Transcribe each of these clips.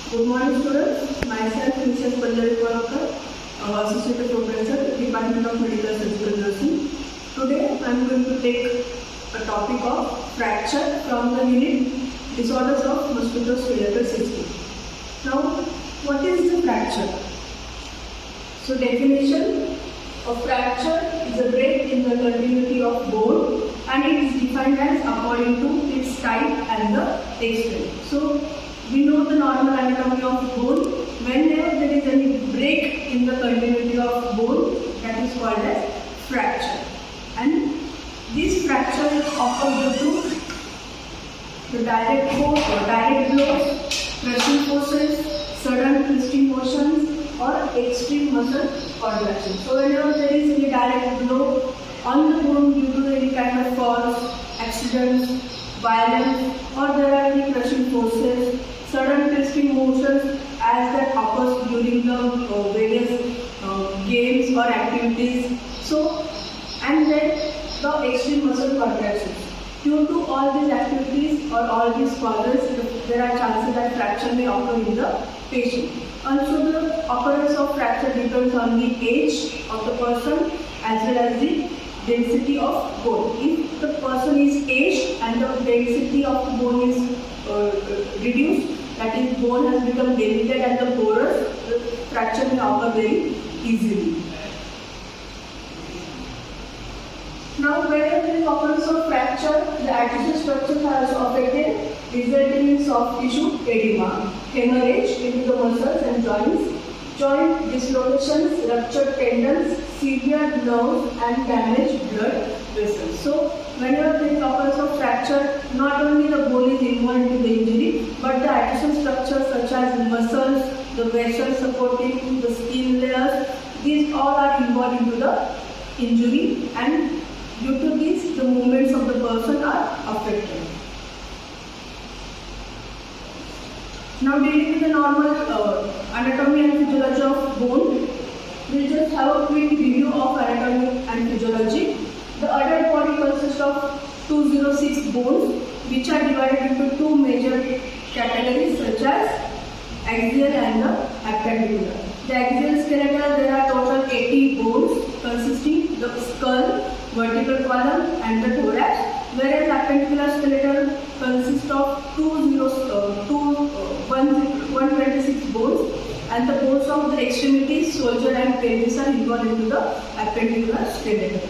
Good morning, students. Myself, Mrs. Pallavi Palakar, Associate Professor, Department of Medical Surgical Nursing. Today, I am going to take a topic of fracture from the unit disorders of musculoskeletal system. Now, what is the fracture? So, definition of fracture is a break in the continuity of bone, and it is defined as according to its type and the extent. So, we know the normal anatomy of bone. Whenever there is any break in the continuity of bone, that is called as fracture. And this fracture occurs due to the direct force or direct blows, crushing forces, sudden twisting motions, or extreme muscle contraction. So whenever there is any direct blow on the bone due to any kind of force, accidents, violence, or there are any crushing forces, sudden twisting motions as that occurs during the various games or activities. So, and then the extreme muscle contractions. Due to all these activities or all these causes, there are chances that fracture may occur in the patient. Also, the occurrence of fracture depends on the age of the person as well as the density of bone. If the person is aged and the density of the bone is reduced, that is, bone has become delicate and the porous, the fracture may occur very easily. Now, whenever there is occurrence of fracture, the adjacent structures are also affected, resulting in soft tissue edema, hemorrhage into the muscles and joints, joint dislocations, ruptured tendons, severe nerves, and damaged blood vessels. So, whenever there is occurrence of fracture, not only the bone is involved in the injury, but the adjacent structures such as the muscles, the vessels supporting the skin layers, these all are involved into the injury, and due to this, the movements of the person are affected. Now, dealing with the normal anatomy and physiology of bone, we'll just have a quick review of anatomy and physiology. The adult body consists of 206 bones, which are divided into two major categories such as axial and the appendicular. The axial skeletal, there are total 80 bones consisting the skull, vertebral column and the thorax, whereas appendicular skeletal consists of 126 bones, and the bones of the extremities, shoulder and pelvis are involved into the appendicular skeleton.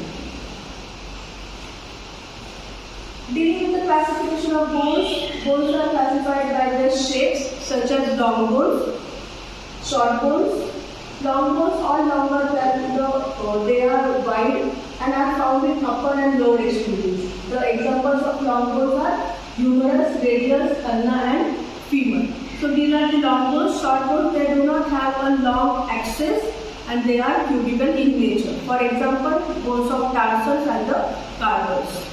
Dealing with the classification of bones, bones are classified by their shapes such as long bones, short bones. Long bones are longer than they are wide and are found in upper and lower extremities. The examples of long bones are humerus, radius, ulna and femur. So these are the long bones. Short bones, they do not have a long axis and they are cubical in nature. For example, bones of tarsals and the carpals.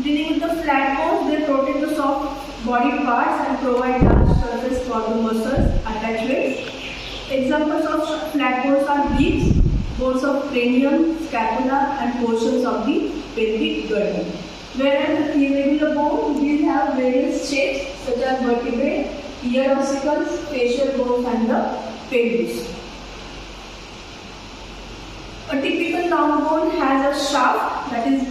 Dealing with the flat bones, they protect the soft body parts and provide large surface for the muscles attachments. Examples of flat bones are ribs, bones of cranium, scapula and portions of the pelvic girdle. Whereas the irregular bones, these have various shapes such as vertebrae, ear ossicles, facial bones and the pelvis. A typical long bone has a shaft, that is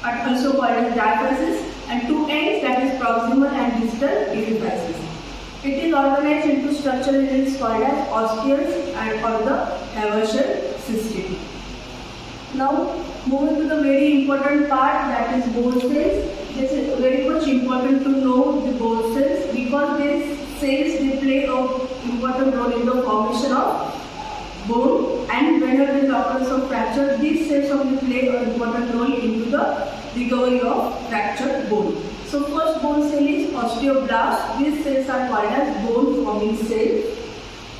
also called as diaphysis, and two ends, that is proximal and distal epiphysis. It is organized into structural units called as osteals and or the Haversian system. Now, moving to the very important part, that is bone cells. This is very much important to know the bone cells because these cells, they play an important role in the formation of bone, and whenever there is occurrence of fracture, these cells only play an important role into the recovery of fractured bone. So first bone cell is osteoblast. These cells are called as bone forming cells.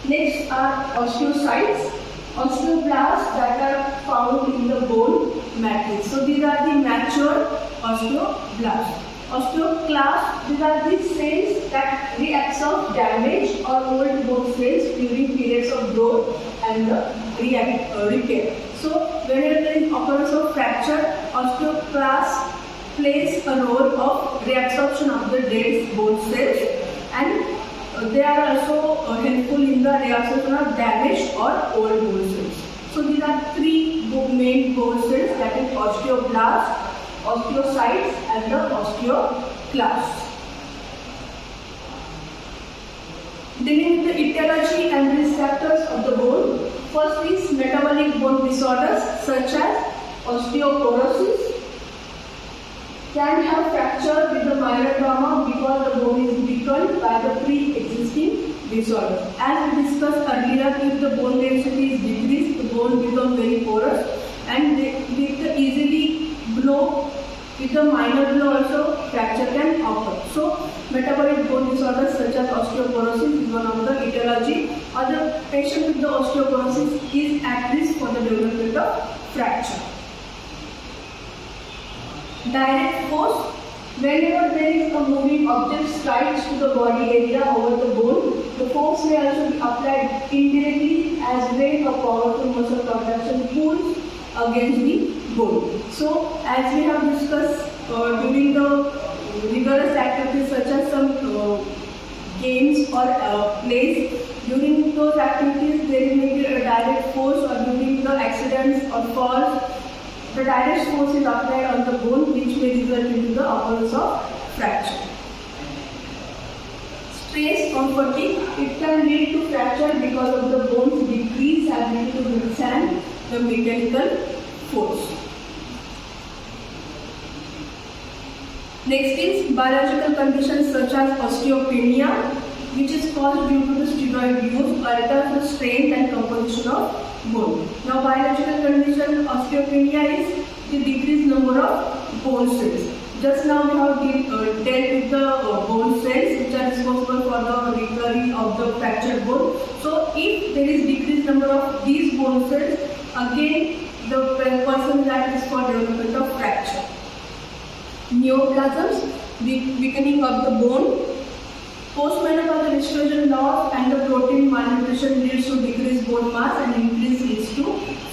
Next are osteocytes. Osteoblasts that are found in the bone matrix. So these are the mature osteoblasts. Osteoclasts, these are the cells that reabsorb damaged or old bone cells during periods of growth and repair. So whenever there is occurrence of fracture, osteoclast plays a role of reabsorption of the dead bone cells and they are also helpful in the reabsorption of damaged or old bone cells. So these are three main bone cells, that is osteoblasts, osteocytes and the osteoclasts. Dealing with the etiology and risk factors of the bone, first is metabolic bone disorders such as osteoporosis can have fracture with the minor trauma because the bone is weakened by the pre-existing disorder. As we discussed earlier, if the bone density is decreased, the bone becomes very porous, and with the easily blow, with the minor blow also fracture can occur. So metabolic bone disorders such as osteoporosis is one of the etiology, or the patient with the osteoporosis is at risk for the development of fracture. Direct force, whenever there is a moving object strikes to the body area over the bone, the force may also be applied indirectly as weight or powerful muscle contraction pulls against the bone. So as we have discussed during the rigorous activities such as some games or plays, during those activities there may be a direct force, or during the accidents or falls, the direct force is applied on the bone, which may result into the occurrence of fracture. Stress or fatigue, it can lead to fracture because of the bone's decreased ability to withstand the mechanical force. Next is biological conditions such as osteopenia, which is caused due to the steroid use, alters the strength and composition of bone. Now, biological condition osteopenia is the decreased number of bone cells. Just now we have dealt with the bone cells which are responsible for the recovery of the fractured bone. So, if there is decreased number of these bone cells, again the person is at risk for development of fracture. Neoplasms, weakening of the bone. Postmenopausal estrogen loss and the protein malnutrition leads to decreased bone mass and increase leads to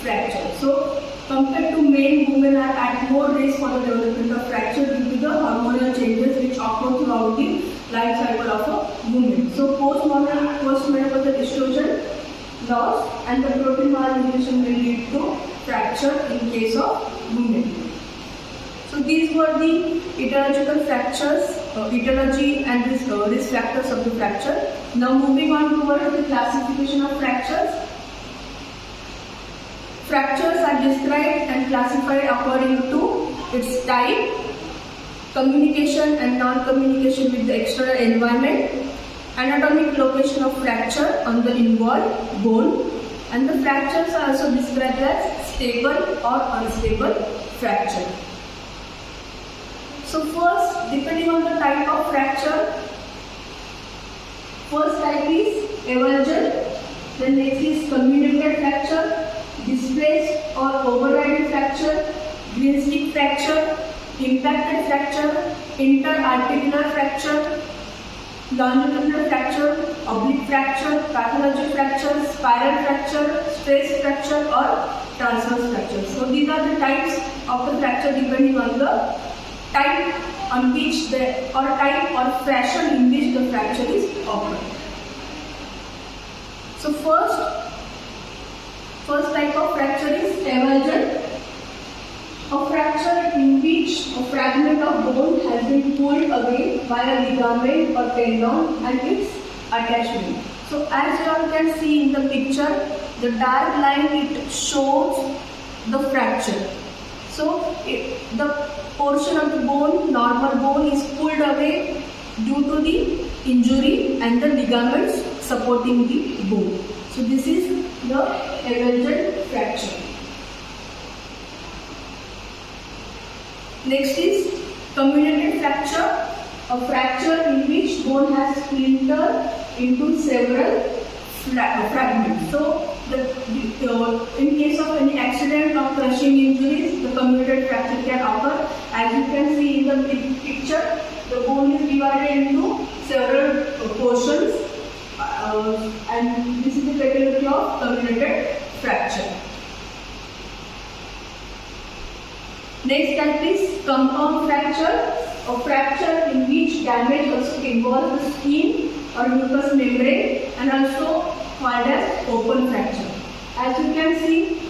fracture. So, compared to men, women are at more risk for the development of fracture due to the hormonal changes which occur throughout the life cycle of a woman. So, postmenopausal estrogen loss and the protein malnutrition will lead to fracture in case of women. So these were the etiological fractures, etiology and risk factors of the fracture. Now moving on towards the classification of fractures. Fractures are described and classified according to its type, communication and non-communication with the external environment, anatomic location of fracture on the involved bone, and the fractures are also described as stable or unstable fracture. So first, depending on the type of fracture, first type is avulsion, then next is comminuted fracture, displaced or overriding fracture, green stick fracture, impacted fracture, interarticular fracture, longitudinal fracture, oblique fracture, pathologic fracture, spiral fracture, stress fracture or transverse fracture. So these are the types of the fracture depending on the type on which type or fashion in which the fracture is occurred. So first type of fracture is avulsion, a fracture in which a fragment of bone has been pulled away by a ligament or tendon and its attachment. So as you all can see in the picture, the dark line it shows the fracture. So the portion of the bone, normal bone, is pulled away due to the injury and the ligaments supporting the bone. So this is the avulsion fracture. Next is comminuted fracture, a fracture in which bone has splintered into several fragments. So in case of any accident or crushing injuries, the comminuted fracture can occur. As you can see in the picture, the bone is divided into several portions, and this is the pathology of comminuted fracture. Next type is compound fracture, a fracture in which damage also involves the skin or mucous membrane, and also called as open fracture. As you can see,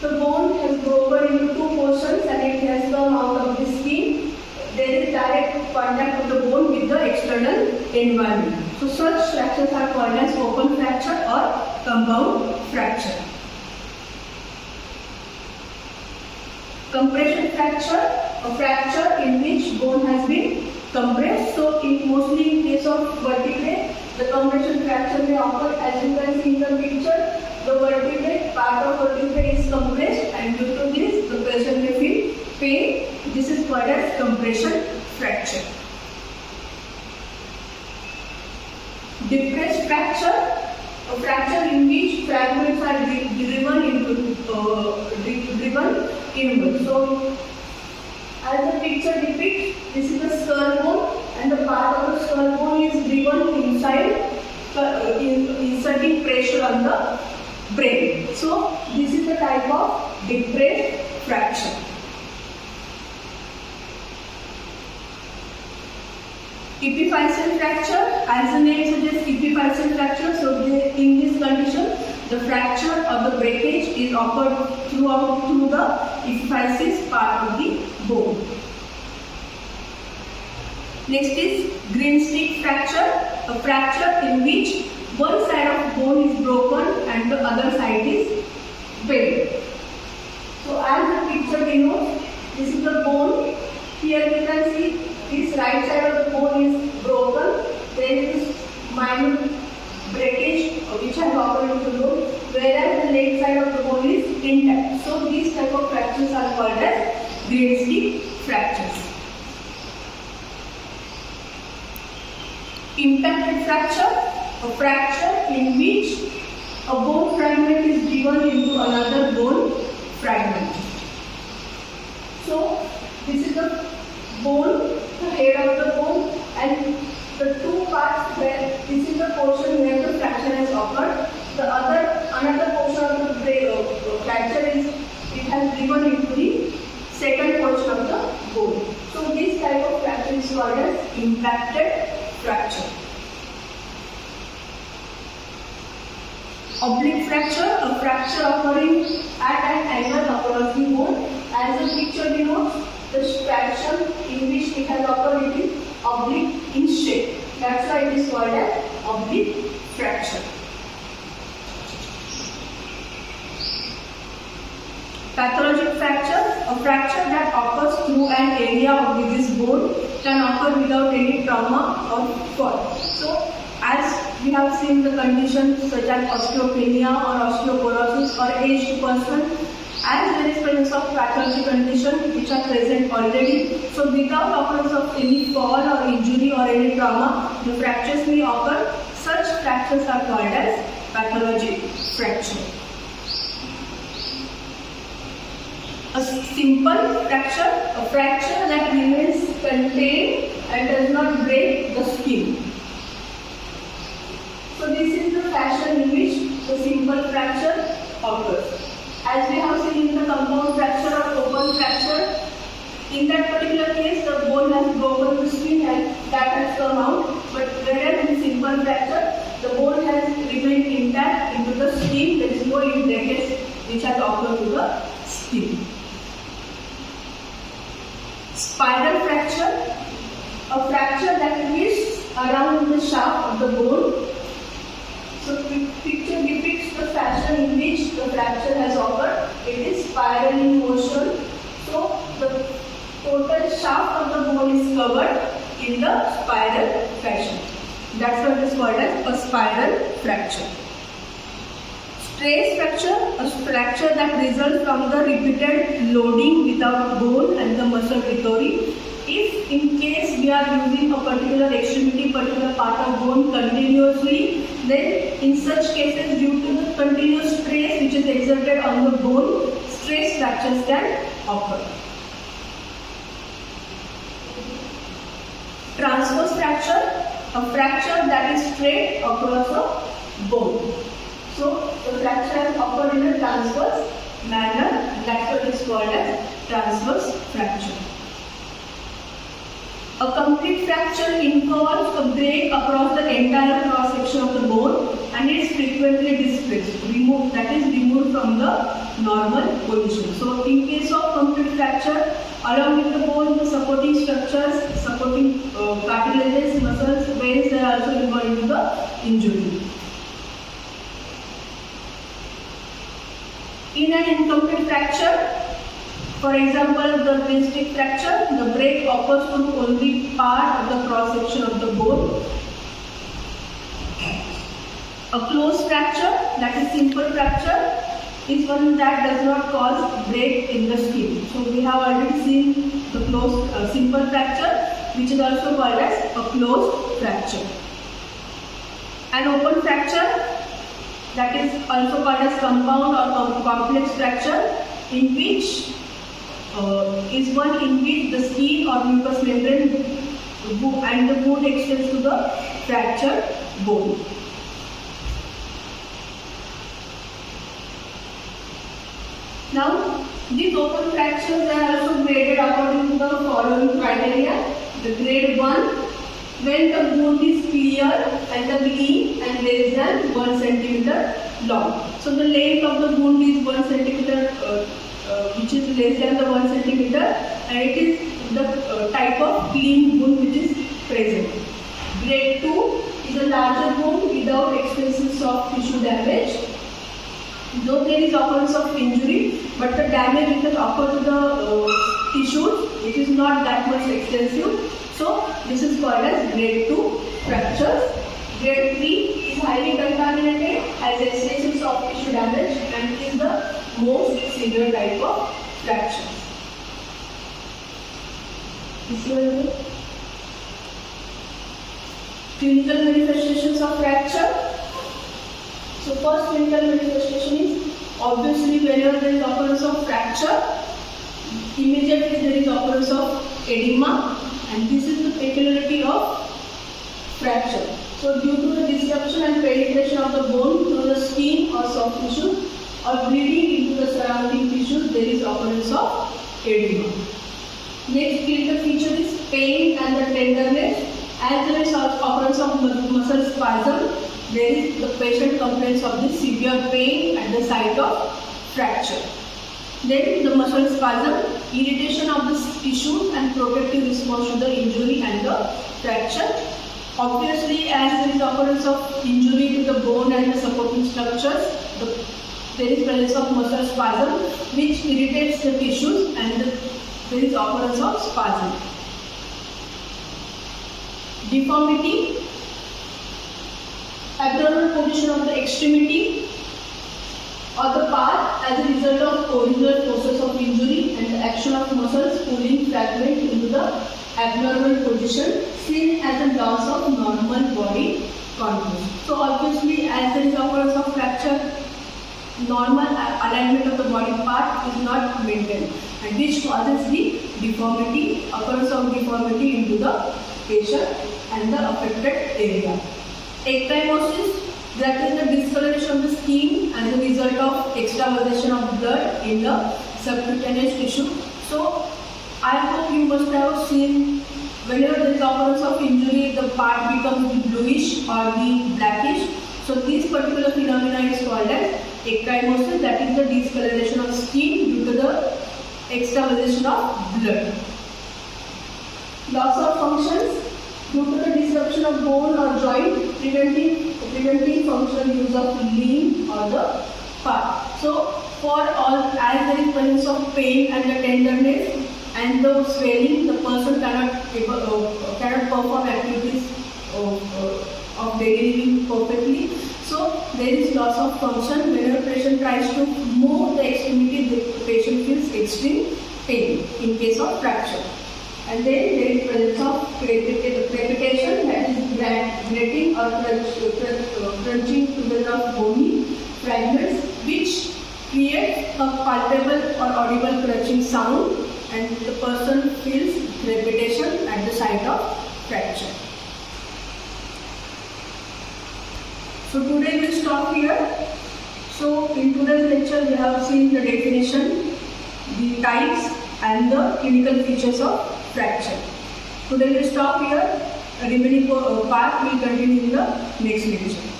the bone has broken into two portions and it has come out of the skin. There is direct contact of the bone with the external environment. So such fractures are called as open fracture or compound fracture. Compression fracture, a fracture in which bone has been compressed. So mostly in case of vertebrae, the compression fracture may occur. As you can see in the picture, the vertebrae, part of vertebrae is compressed, and due to this the patient may feel pain. This is called as compression fracture. Depressed fracture, a fracture in which fragments are driven inward. So as the picture depicts, this is the skull bone, and the part of the skull bone is driven inside, inserting pressure on the brain. So this is the type of depressed fracture. Epiphyseal fracture, as the name suggests, epiphyseal fracture. So in this condition, the fracture or the breakage is occurred through the epiphysis part of the bone. Next is green stick fracture, a fracture in which one side of bone is broken and the other side is bent. So as the picture denotes, this is the bone. Here you can see this right side of the bone is broken. There is minor breakage which has occurred in the bone, whereas the left side of the bone is intact. So these type of fractures are called as green stick fractures. Impacted fracture, a fracture in which a bone fragment is driven into another bone fragment. So this is the bone, the head of the bone, and the two parts where this is the portion where the fracture has occurred. The another portion of the fracture is it has driven into the second portion of the bone. So this type of fracture is called as impacted fracture. Oblique fracture, a fracture occurring at an angle across the bone. As the picture denotes, the fracture in which it has occurred, it is oblique in shape. That's why it is called as oblique fracture. Pathologic fracture, a fracture that occurs through an area of this bone, can occur without any trauma or fall. So, as we have seen the conditions such as osteopenia or osteoporosis or aged person, as there is presence of pathologic conditions which are present already. So without occurrence of any fall or injury or any trauma, the fractures may occur. Such fractures are called as pathologic fracture. A simple fracture, a fracture that remains contained and does not break the skin. So this is the fashion in which the simple fracture occurs. As we have seen in the compound fracture or open fracture, in that particular case the bone has broken the skin and that has come out, but whereas in simple fracture, the bone has remained intact into the skin. There is no breakage which has occurred to the skin. Spiral fracture, a fracture that twists around the shaft of the bone. So the picture depicts the fashion in which the fracture has occurred. It is spiral in motion. So the total shaft of the bone is covered in the spiral fashion. That's what is called as a spiral fracture. Stress fracture, a fracture that results from the repeated loading without bone and the muscle recovery. If in case we are using a particular extremity, particular part of bone continuously, then in such cases due to the continuous stress which is exerted on the bone, stress fractures can occur. Transverse fracture, a fracture that is straight across a bone. So the fracture has occurred in a transverse manner. That's what is called as transverse fracture. A complete fracture involves a break across the entire cross section of the bone and is frequently displaced, removed from the normal position. So in case of complete fracture, along with the bone, the supporting structures, supporting cartilages, muscles, veins, they are also involved in the injury. In an incomplete fracture, for example, the wrist fracture, the break occurs from only part of the cross section of the bone. A closed fracture, that is simple fracture, is one that does not cause break in the skin. So we have already seen the closed simple fracture, which is also called as a closed fracture. An open fracture, that is also called as compound or complex fracture, in which is one in which the skin or mucous membrane and the wound extends to the fractured bone. Now, these open fractures are also graded according to the following criteria. The grade 1, when the wound is clear and the clean and less than 1 centimeter long. So the length of the wound is 1 centimeter, which is less than the 1 centimeter, and it is the type of clean wound which is present. Grade 2 is a larger wound without extensive soft tissue damage. Though there is occurrence of injury, but the damage which has occurred to the tissues, it is not that much extensive. So this is called as grade 2 fractures. Grade 3 is highly contaminated, has extensive soft tissue damage, and is the most severe type of fracture. Clinical manifestations of fracture. So first clinical manifestation is obviously whenever there is occurrence of fracture, immediately there is occurrence of edema, and this is the peculiarity of fracture. So due to the disruption and penetration of the bone through the skin or soft tissue or bleeding into the surrounding tissues, there is occurrence of edema. Next clinical feature is pain and the tenderness. As there is occurrence of muscle spasm, the patient complains of the severe pain at the site of fracture. Then the muscle spasm, irritation of the tissues and protective response to the injury and the fracture. Obviously, as there is occurrence of injury to the bone and the supporting structures, there is presence of muscle spasm which irritates the tissues, and there is occurrence of spasm. Deformity, abnormal position of the extremity or the part as a result of original process of injury and the action of muscles pulling fragment into the abnormal position, seen as a loss of normal body contours. So obviously, as there is occurrence of fracture, normal alignment of the body part is not maintained, and which causes the deformity, occurrence of deformity into the patient and the affected area. Ecdymosis, that is the discoloration of the skin and the result of extravasation of blood in the subcutaneous tissue. So I hope you must have seen whenever there is occurrence of injury, the part becomes bluish or the blackish. So this particular phenomena is called as ecdymosis, that is the discoloration of skin due to the extravasation of blood. Loss of functions due to the disruption of bone or joint, preventing functional use of limb or the part. So for all, as there is presence of pain and the tenderness and the swelling, the person cannot perform activities of daily living perfectly. So there is loss of function. Whenever patient tries to move the extremity, the patient feels extreme pain in case of fracture. And then there is presence of crepitation, that is grating or crunching together of bony fragments, which create a palpable or audible crunching sound, and the person feels crepitation at the site of fracture. So today we stop here. So in today's lecture we have seen the definition, the types and the clinical features of fracture. Today we stop here. Remaining part will continue in the next lecture.